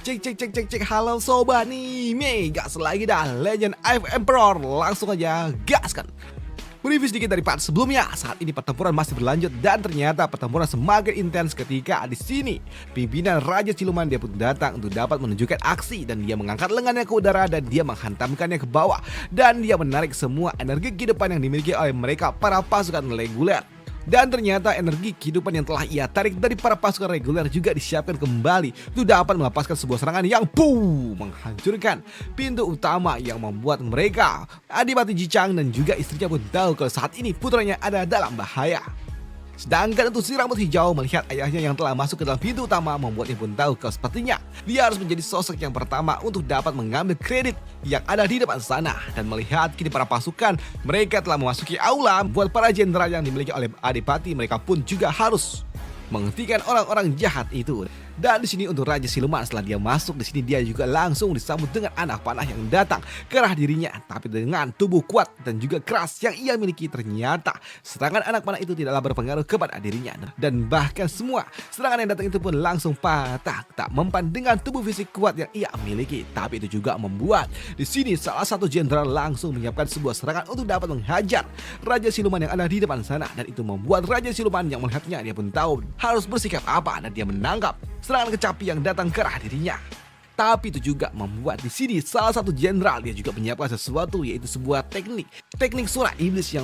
Cek, halo sobat nih, Mega lagi dah Legend AF Emperor, langsung aja gaskan. Mereview sedikit dari part sebelumnya. Saat ini pertempuran masih berlanjut dan ternyata pertempuran semakin intens ketika di sini pimpinan Raja Siluman dia pun datang untuk dapat menunjukkan aksi dan dia mengangkat lengannya ke udara dan dia menghantamkannya ke bawah dan dia menarik semua energi kehidupan yang dimiliki oleh mereka para pasukan reguler. Dan ternyata energi kehidupan yang telah ia tarik dari para pasukan reguler juga disiapkan kembali untuk dapat melepaskan sebuah serangan yang menghancurkan pintu utama yang membuat mereka Adipati Jicang dan juga istrinya pun tahu kalau saat ini putranya ada dalam bahaya. Sedangkan untuk si rambut hijau melihat ayahnya yang telah masuk ke dalam pintu utama membuatnya pun tahu kalau sepertinya dia harus menjadi sosok yang pertama untuk dapat mengambil kredit yang ada di depan sana. Dan melihat kini para pasukan mereka telah memasuki aula, buat para jenderal yang dimiliki oleh Adipati mereka pun juga harus menghentikan orang-orang jahat itu. Dan di sini untuk Raja Siluman setelah dia masuk di sini dia juga langsung disambut dengan anak panah yang datang ke arah dirinya, tapi dengan tubuh kuat dan juga keras yang ia miliki ternyata serangan anak panah itu tidaklah berpengaruh kepada dirinya dan bahkan semua serangan yang datang itu pun langsung patah tak mempan dengan tubuh fisik kuat yang ia miliki. Tapi itu juga membuat di sini salah satu jenderal langsung menyiapkan sebuah serangan untuk dapat menghajar Raja Siluman yang ada di depan sana dan itu membuat Raja Siluman yang melihatnya dia pun tahu harus bersikap apa dan dia menangkap serangan kecapi yang datang ke arah dirinya. Tapi itu juga membuat di sini salah satu jenderal dia juga menyiapkan sesuatu, yaitu sebuah teknik surah iblis yang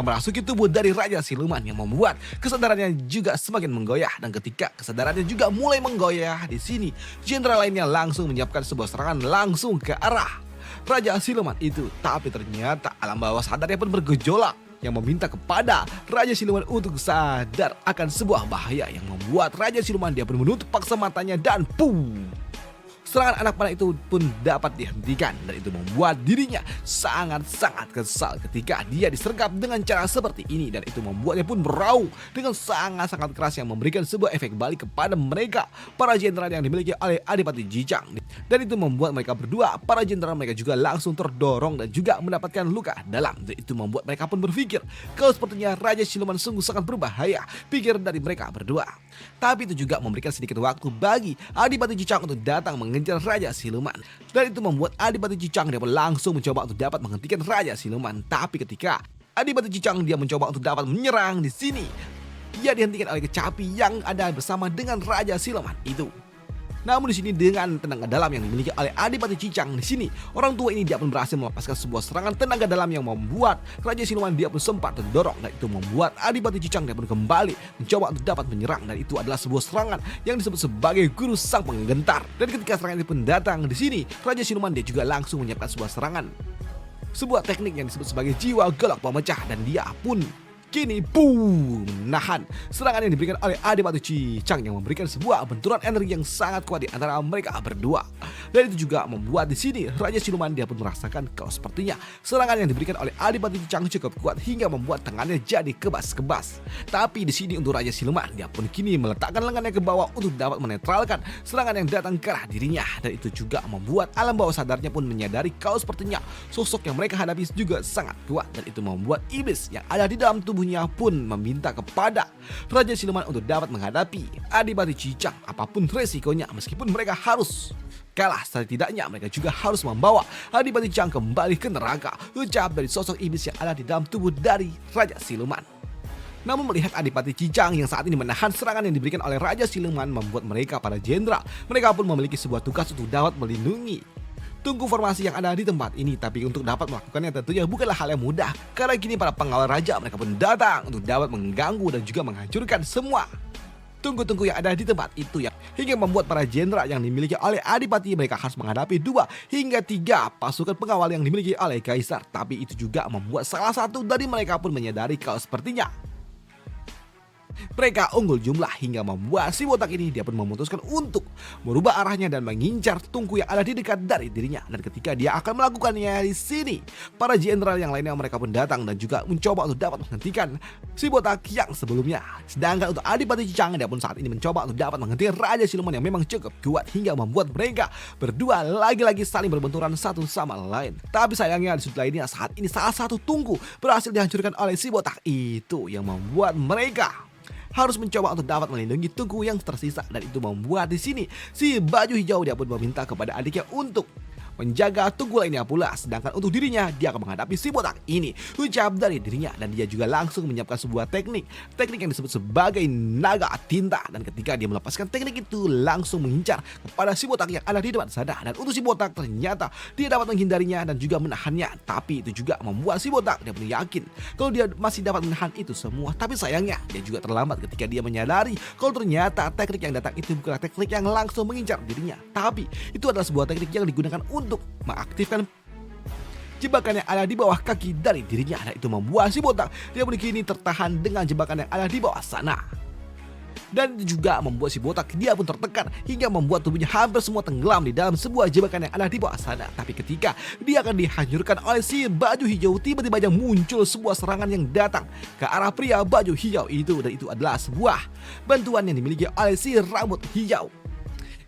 merasuki tubuh dari Raja Siluman yang membuat kesadarannya juga semakin menggoyah. Dan ketika kesadarannya juga mulai menggoyah di sini jenderal lainnya langsung menyiapkan sebuah serangan langsung ke arah Raja Siluman itu. Tapi ternyata alam bawah sadarnya pun bergejolak yang meminta kepada Raja Siluman untuk sadar akan sebuah bahaya yang membuat Raja Siluman dia pun menutup paksa matanya dan serangan anak panah itu pun dapat dihentikan dan itu membuat dirinya sangat-sangat kesal ketika dia disergap dengan cara seperti ini dan itu membuatnya pun meraung dengan sangat-sangat keras yang memberikan sebuah efek balik kepada mereka para jenderal yang dimiliki oleh Adipati Jicang. Dan itu membuat mereka berdua, para jenderal mereka juga langsung terdorong dan juga mendapatkan luka dalam dan itu membuat mereka pun berpikir kalau sepertinya Raja Siluman sungguh sangat berbahaya, pikir dari mereka berdua. Tapi itu juga memberikan sedikit waktu bagi Adipati Jicang untuk datang mengejar Raja Siluman. Dan itu membuat Adipati Jicang dia pun langsung mencoba untuk dapat menghentikan Raja Siluman. Tapi ketika Adipati Jicang dia mencoba untuk dapat menyerang di sini, dia dihentikan oleh kecapi yang ada bersama dengan Raja Siluman itu. Namun di sini dengan tenaga dalam yang dimiliki oleh Adipati Jicang di sini, orang tua ini dia pun berhasil melepaskan sebuah serangan tenaga dalam yang membuat Raja Siluman dia pun sempat terdorong dan itu membuat Adipati Jicang dia pun kembali mencoba untuk dapat menyerang dan itu adalah sebuah serangan yang disebut sebagai Guru Sang Penggentar. Dan ketika serangan itu pun datang di sini, Raja Siluman dia juga langsung menyiapkan sebuah teknik yang disebut sebagai jiwa golok pemecah dan dia pun kini menahan serangan yang diberikan oleh Adipati Jicang yang memberikan sebuah benturan energi yang sangat kuat di antara mereka berdua. Dan itu juga membuat di sini Raja Siluman dia pun merasakan kalau sepertinya serangan yang diberikan oleh Adipati Jicang cukup kuat hingga membuat tangannya jadi kebas-kebas. Tapi di sini untuk Raja Siluman dia pun kini meletakkan lengannya ke bawah untuk dapat menetralkan serangan yang datang ke arah dirinya. Dan itu juga membuat alam bawah sadarnya pun menyadari kalau sepertinya sosok yang mereka hadapi juga sangat kuat dan itu membuat iblis yang ada di dalam tubuhnya pun meminta kepada Raja Siluman untuk dapat menghadapi Adipati Jicang apapun resikonya, meskipun mereka harus kalah, setidaknya mereka juga harus membawa Adipati Jicang kembali ke neraka, ucap dari sosok iblis yang ada di dalam tubuh dari Raja Siluman. Namun melihat Adipati Jicang yang saat ini menahan serangan yang diberikan oleh Raja Siluman membuat mereka para jenderal mereka pun memiliki sebuah tugas untuk dapat melindungi tunggu formasi yang ada di tempat ini. Tapi untuk dapat melakukannya tentunya bukanlah hal yang mudah, karena kini para pengawal raja mereka pun datang untuk dapat mengganggu dan juga menghancurkan semua tunggu-tunggu yang ada di tempat itu ya, hingga membuat para jenderal yang dimiliki oleh Adipati mereka harus menghadapi 2 hingga 3 pasukan pengawal yang dimiliki oleh Kaisar. Tapi itu juga membuat salah satu dari mereka pun menyadari kalau sepertinya mereka unggul jumlah hingga membuat si botak ini dia pun memutuskan untuk merubah arahnya dan mengincar tungku yang ada di dekat dari dirinya. Dan ketika dia akan melakukannya di sini, para jenderal yang lainnya mereka pun datang dan juga mencoba untuk dapat menghentikan si botak yang sebelumnya. Sedangkan untuk Adipati Jicang dia pun saat ini mencoba untuk dapat menghentikan Raja Siluman yang memang cukup kuat hingga membuat mereka berdua lagi-lagi saling berbenturan satu sama lain. Tapi sayangnya di sudut lainnya saat ini salah satu tungku berhasil dihancurkan oleh si botak itu yang membuat mereka harus mencoba untuk dapat melindungi tungku yang tersisa, dan itu membuat di sini si baju hijau dia pun meminta kepada adiknya untuk menjaga tungku lainnya pula. Sedangkan untuk dirinya, dia akan menghadapi si botak ini. Ucap dari dirinya, dan dia juga langsung menyiapkan sebuah teknik yang disebut sebagai naga tinta. Dan ketika dia melepaskan teknik itu, langsung mengincar kepada si botak yang ada di depan sana. Dan untuk si botak, ternyata dia dapat menghindarinya dan juga menahannya. Tapi itu juga membuat si botak dia pun yakin kalau dia masih dapat menahan itu semua. Tapi sayangnya, dia juga terlambat ketika dia menyadari kalau ternyata teknik yang datang itu bukanlah teknik yang langsung mengincar dirinya, tapi itu adalah sebuah teknik yang digunakan untuk mengaktifkan jebakan yang ada di bawah kaki dari dirinya. Dan itu membuat si botak dia pun kini tertahan dengan jebakan yang ada di bawah sana. Dan itu juga membuat si botak dia pun tertekan hingga membuat tubuhnya hampir semua tenggelam di dalam sebuah jebakan yang ada di bawah sana. Tapi ketika dia akan dihancurkan oleh si baju hijau, tiba-tiba aja muncul sebuah serangan yang datang ke arah pria baju hijau itu. Dan itu adalah sebuah bantuan yang dimiliki oleh si rambut hijau.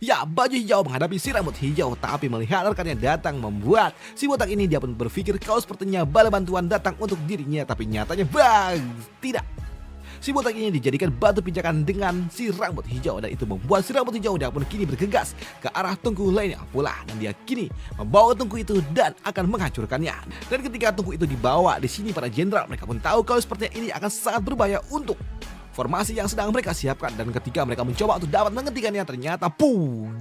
Ya, baju hijau menghadapi si rambut hijau, tapi melihat rekannya datang membuat si botak ini dia pun berpikir kalau sepertinya bala bantuan datang untuk dirinya. Tapi nyatanya tidak. Si botak ini dijadikan batu pijakan dengan si rambut hijau, dan itu membuat si rambut hijau dia pun kini bergegas ke arah tungku lainnya pula. Dan dia kini membawa tungku itu dan akan menghancurkannya. Dan ketika tungku itu dibawa, di sini para jenderal mereka pun tahu kalau sepertinya ini akan sangat berbahaya untuk formasi yang sedang mereka siapkan. Dan ketika mereka mencoba untuk dapat menghentikannya, ternyata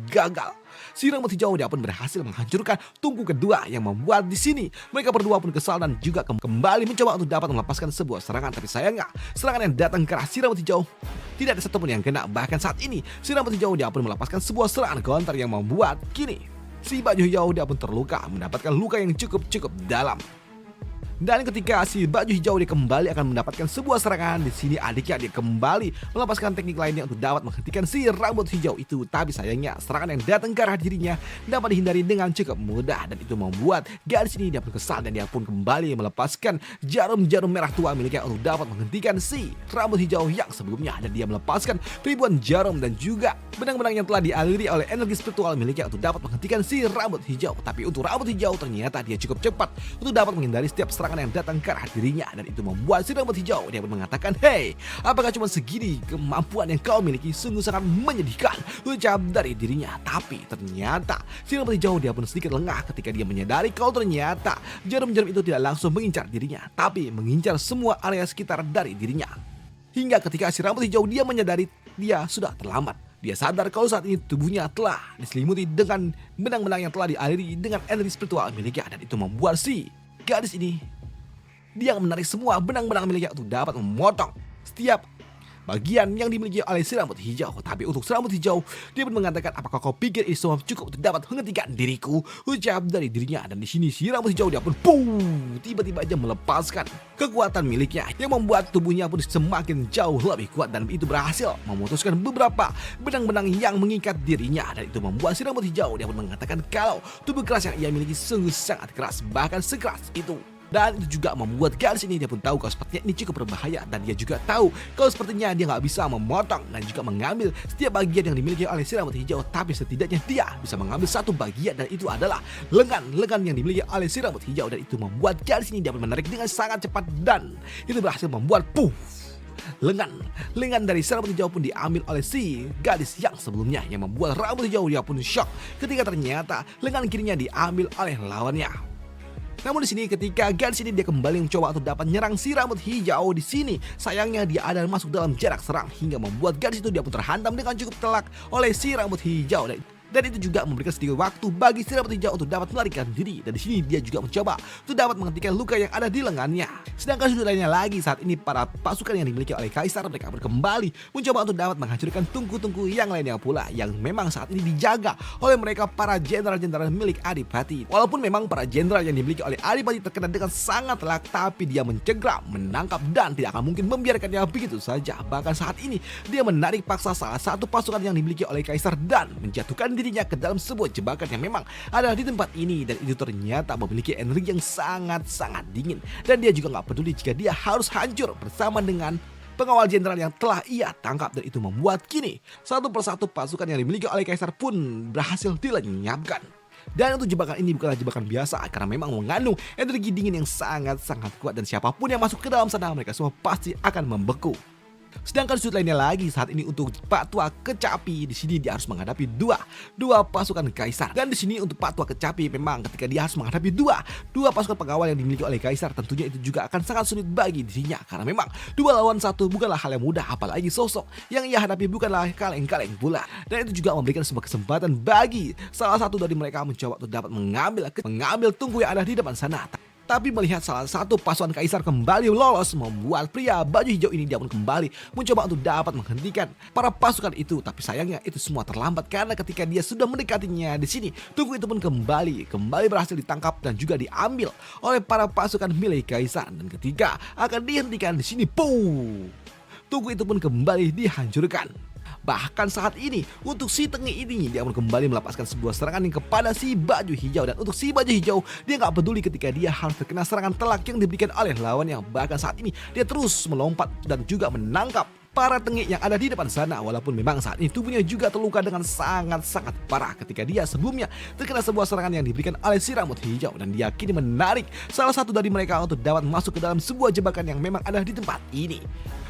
gagal. Si rambut hijau dia pun berhasil menghancurkan tungku kedua, yang membuat di sini mereka berdua pun kesal dan juga kembali mencoba untuk dapat melepaskan sebuah serangan. Tapi sayangnya, serangan yang datang ke arah si rambut hijau tidak ada satupun yang kena. Bahkan saat ini si rambut hijau dia pun melepaskan sebuah serangan counter yang membuat kini si baju hijau dia pun terluka, mendapatkan luka yang cukup dalam. Dan ketika si baju hijau dia kembali akan mendapatkan sebuah serangan, di sini adiknya dia kembali melepaskan teknik lainnya untuk dapat menghentikan si rambut hijau itu. Tapi sayangnya serangan yang datang ke arah dirinya dapat dihindari dengan cukup mudah, dan itu membuat gadis ini dia pun kesal dan dia pun kembali melepaskan jarum-jarum merah tua miliknya untuk dapat menghentikan si rambut hijau yang sebelumnya. Dan dia melepaskan ribuan jarum dan juga benang-benang yang telah dialiri oleh energi spiritual miliknya untuk dapat menghentikan si rambut hijau. Tapi untuk rambut hijau ternyata dia cukup cepat untuk dapat menghindari setiap serangan yang datang ke arah dirinya. Dan itu membuat si rambut hijau dia pun mengatakan, "Hei, apakah cuma segini kemampuan yang kau miliki? Sungguh sangat menyedihkan," ucap dari dirinya. Tapi ternyata si rambut hijau dia pun sedikit lengah ketika dia menyadari kalau ternyata jarum-jarum itu tidak langsung mengincar dirinya, tapi mengincar semua area sekitar dari dirinya. Hingga ketika si rambut hijau dia menyadari dia sudah terlambat. Dia sadar kalau saat ini tubuhnya telah diselimuti dengan benang-benang yang telah dialiri dengan energi spiritual miliknya. Dan itu membuat si gadis ini dia menarik semua benang-benang miliknya untuk dapat memotong setiap bagian yang dimiliki oleh si rambut hijau. Tapi untuk si rambut hijau dia pun mengatakan, "Apakah kau pikir ini semua cukup untuk dapat menghentikan diriku?" ucap dari dirinya. Dan di sini si rambut hijau dia pun tiba-tiba aja melepaskan kekuatan miliknya yang membuat tubuhnya pun semakin jauh lebih kuat, dan itu berhasil memutuskan beberapa benang-benang yang mengikat dirinya. Dan itu membuat si rambut hijau dia pun mengatakan kalau tubuh keras yang ia miliki sungguh sangat keras, bahkan sekeras itu. Dan itu juga membuat gadis ini dia pun tahu kalau sepertinya ini cukup berbahaya, dan dia juga tahu kalau sepertinya dia nggak bisa memotong dan juga mengambil setiap bagian yang dimiliki oleh si rambut hijau. Tapi setidaknya dia bisa mengambil satu bagian, dan itu adalah lengan yang dimiliki oleh si rambut hijau. Dan itu membuat gadis ini dapat menarik dengan sangat cepat, dan itu berhasil membuat lengan dari si rambut hijau pun diambil oleh si gadis yang sebelumnya, yang membuat rambut hijau dia pun shock ketika ternyata lengan kirinya diambil oleh lawannya. Namun di sini ketika gadis ini dia kembali mencoba untuk dapat nyerang si rambut hijau, di sini sayangnya dia ada masuk dalam jarak serang hingga membuat gadis itu dia pun terhantam dengan cukup telak oleh si rambut hijau. Dan itu juga memberikan sedikit waktu bagi si rambut hijau untuk dapat melarikan diri. Dan di sini dia juga mencoba untuk dapat menghentikan luka yang ada di lengannya. Sedangkan sudut lainnya lagi, saat ini para pasukan yang dimiliki oleh kaisar mereka kembali mencoba untuk dapat menghancurkan tungku-tungku yang lainnya pula, yang memang saat ini dijaga oleh mereka para jenderal-jenderal milik Adipati. Walaupun memang para jenderal yang dimiliki oleh Adipati terkena dengan sangat telak, tapi dia mencegah, menangkap, dan tidak akan mungkin membiarkannya begitu saja. Bahkan saat ini dia menarik paksa salah satu pasukan yang dimiliki oleh kaisar dan menjatuhkan dirinya ke dalam sebuah jebakan yang memang ada di tempat ini. Dan itu ternyata memiliki energi yang sangat-sangat dingin, dan dia juga nggak peduli jika dia harus hancur bersama dengan pengawal jenderal yang telah ia tangkap. Dan itu membuat kini satu persatu pasukan yang dimiliki oleh kaisar pun berhasil dilenyapkan. Dan untuk jebakan ini bukanlah jebakan biasa, karena memang mengandung energi dingin yang sangat-sangat kuat, dan siapapun yang masuk ke dalam sana mereka semua pasti akan membeku. Sedangkan sudut lainnya lagi saat ini untuk Pak Tua Kecapi, di sini dia harus menghadapi dua pasukan kaisar. Dan di sini untuk Pak Tua Kecapi memang ketika dia harus menghadapi dua pasukan pengawal yang dimiliki oleh kaisar, tentunya itu juga akan sangat sulit bagi dirinya karena memang 2 lawan 1 bukanlah hal yang mudah, apalagi sosok yang ia hadapi bukanlah kaleng-kaleng pula. Dan itu juga memberikan sebuah kesempatan bagi salah satu dari mereka mencoba untuk dapat mengambil tunggu yang ada di depan sana. Tapi melihat salah satu pasukan kaisar kembali lolos, membuat pria baju hijau ini dia pun kembali mencoba untuk dapat menghentikan para pasukan itu. Tapi sayangnya itu semua terlambat karena ketika dia sudah mendekatinya di sini, tunggu itu pun kembali berhasil ditangkap dan juga diambil oleh para pasukan milik kaisar. Dan ketika akan dihentikan di sini, tunggu itu pun kembali dihancurkan. Bahkan saat ini untuk si Tengik ini dia pun kembali melepaskan sebuah serangan yang kepada si baju hijau. Dan untuk si baju hijau dia nggak peduli ketika dia harus terkena serangan telak yang diberikan oleh lawannya. Bahkan saat ini dia terus melompat dan juga menangkap para Tengik yang ada di depan sana. Walaupun memang saat ini tubuhnya juga terluka dengan sangat-sangat parah ketika dia sebelumnya terkena sebuah serangan yang diberikan oleh si rambut hijau. Dan dia kini menarik salah satu dari mereka untuk dapat masuk ke dalam sebuah jebakan yang memang ada di tempat ini.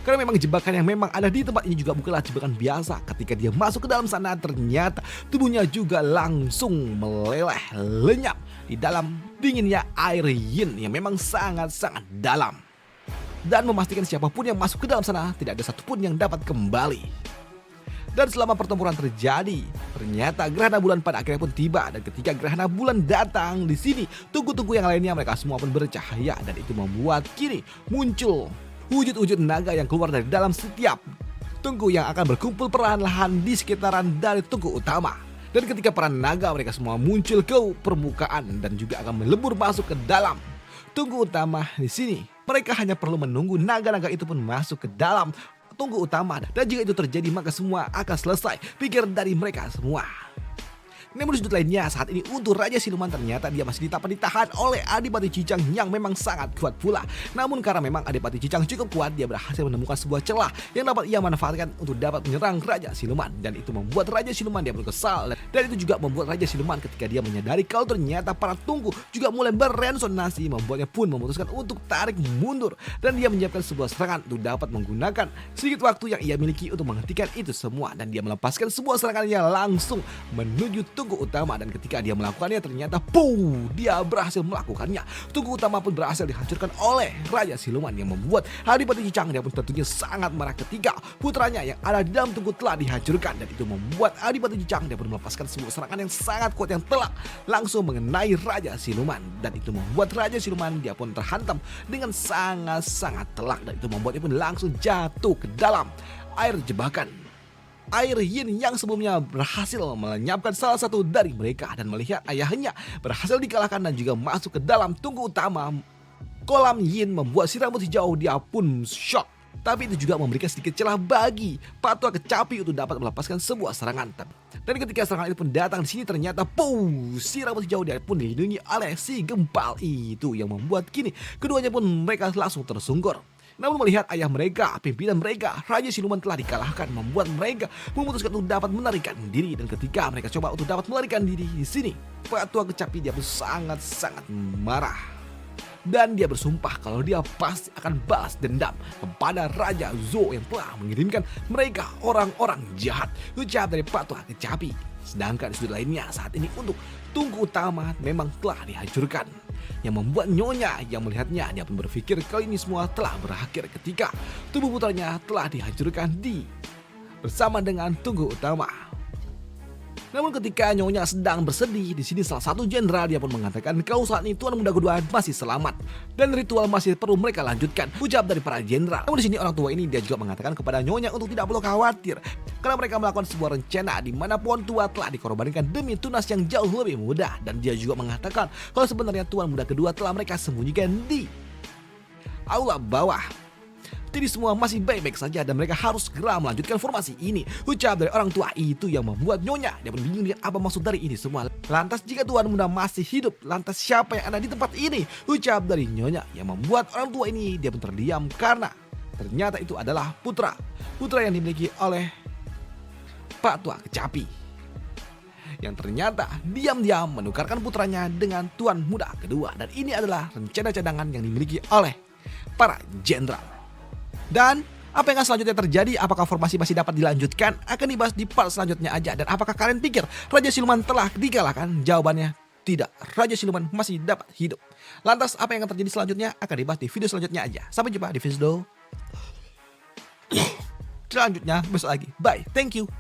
Karena memang jebakan yang memang ada di tempat ini juga bukanlah jebakan biasa. Ketika dia masuk ke dalam sana, ternyata tubuhnya juga langsung meleleh lenyap di dalam dinginnya air yin yang memang sangat-sangat dalam. Dan memastikan siapapun yang masuk ke dalam sana tidak ada satupun yang dapat kembali. Dan selama pertempuran terjadi, ternyata gerhana bulan pada akhirnya pun tiba. Dan ketika gerhana bulan datang di sini, tunggu-tunggu yang lainnya mereka semua pun bercahaya. Dan itu membuat kini muncul wujud-wujud naga yang keluar dari dalam setiap tunggu yang akan berkumpul perlahan-lahan di sekitaran dari tunggu utama. Dan ketika para naga mereka semua muncul ke permukaan dan juga akan melebur masuk ke dalam tunggu utama di sini, mereka hanya perlu menunggu naga-naga itu pun masuk ke dalam tunggu utama. Dan jika itu terjadi maka semua akan selesai pikir dari mereka semua. Namun di sudut lainnya saat ini untuk Raja Siluman ternyata dia masih ditahan oleh Adipati Cicang yang memang sangat kuat pula. Namun karena memang Adipati Cicang cukup kuat, dia berhasil menemukan sebuah celah yang dapat ia manfaatkan untuk dapat menyerang Raja Siluman. Dan itu membuat Raja Siluman dia berkesal. Dan itu juga membuat Raja Siluman ketika dia menyadari kalau ternyata para tunggu juga mulai berresonansi, membuatnya pun memutuskan untuk tarik mundur. Dan dia menyiapkan sebuah serangan untuk dapat menggunakan sedikit waktu yang ia miliki untuk menghentikan itu semua. Dan dia melepaskan sebuah serangannya langsung menuju tunggu utama. Dan ketika dia melakukannya ternyata dia berhasil melakukannya. Tunggu utama pun berhasil dihancurkan oleh Raja Siluman yang membuat Adipati Cicang dia pun tentunya sangat marah ketika putranya yang ada di dalam tunggu telah dihancurkan. Dan itu membuat Adipati Cicang dia pun melepaskan sebuah serangan yang sangat kuat yang telak langsung mengenai Raja Siluman. Dan itu membuat Raja Siluman dia pun terhantam dengan sangat-sangat telak. Dan itu membuatnya pun langsung jatuh ke dalam air jebakan air yin yang sebelumnya berhasil melenyapkan salah satu dari mereka. Dan melihat ayahnya berhasil dikalahkan dan juga masuk ke dalam tunggu utama kolam yin, membuat si rambut hijau dia pun shock. Tapi itu juga memberikan sedikit celah bagi Pak Tua Kecapi untuk dapat melepaskan sebuah serangan. Dan ketika serangan itu pun datang di sini ternyata si rambut hijau dia pun dilindungi oleh si Gempal itu yang membuat kini keduanya pun mereka langsung tersungkur. Namun melihat ayah mereka, pimpinan mereka, Raja Siluman telah dikalahkan, membuat mereka memutuskan untuk dapat melarikan diri. Dan ketika mereka coba untuk dapat melarikan diri di sini, Pak Tua Kecapi dia pun sangat-sangat marah. Dan dia bersumpah kalau dia pasti akan balas dendam kepada Raja Zou yang telah mengirimkan mereka orang-orang jahat. Ucap dari Pak Tua Kecapi. Sedangkan di sudut lainnya saat ini untuk tunggu utama memang telah dihancurkan. Yang membuat Nyonya yang melihatnya dia pun berpikir kali ini semua telah berakhir ketika tubuh putranya telah dihancurkan bersama dengan tunggu utama. Namun ketika Nyonya sedang bersedih, di sini salah satu jenderal dia pun mengatakan kalau saat ini Tuan Muda kedua masih selamat dan ritual masih perlu mereka lanjutkan. Ucap dari para jenderal. Namun di sini orang tua ini dia juga mengatakan kepada Nyonya untuk tidak perlu khawatir karena mereka melakukan sebuah rencana di mana Puan tua telah dikorbankan demi tunas yang jauh lebih mudah. Dan dia juga mengatakan kalau sebenarnya Tuan Muda kedua telah mereka sembunyikan di aula bawah. Jadi semua masih baik-baik saja dan mereka harus segera melanjutkan formasi ini. Ucap dari orang tua itu yang membuat Nyonya dia pun bingung dengan apa maksud dari ini semua. Lantas jika Tuan Muda masih hidup, lantas siapa yang ada di tempat ini? Ucap dari Nyonya yang membuat orang tua ini dia pun terdiam karena ternyata itu adalah putra yang dimiliki oleh Pak Tua Kecapi, yang ternyata diam-diam menukarkan putranya dengan Tuan Muda kedua. Dan ini adalah rencana cadangan yang dimiliki oleh para jenderal. Dan Apa yang akan selanjutnya terjadi? Apakah formasi masih dapat dilanjutkan? Akan dibahas di part selanjutnya aja. Dan apakah kalian pikir Raja Siluman telah dikalahkan? Jawabannya tidak. Raja Siluman masih dapat hidup. Lantas apa yang akan terjadi selanjutnya? Akan dibahas di video selanjutnya aja. Sampai jumpa di video selanjutnya besok lagi. Bye. Thank you.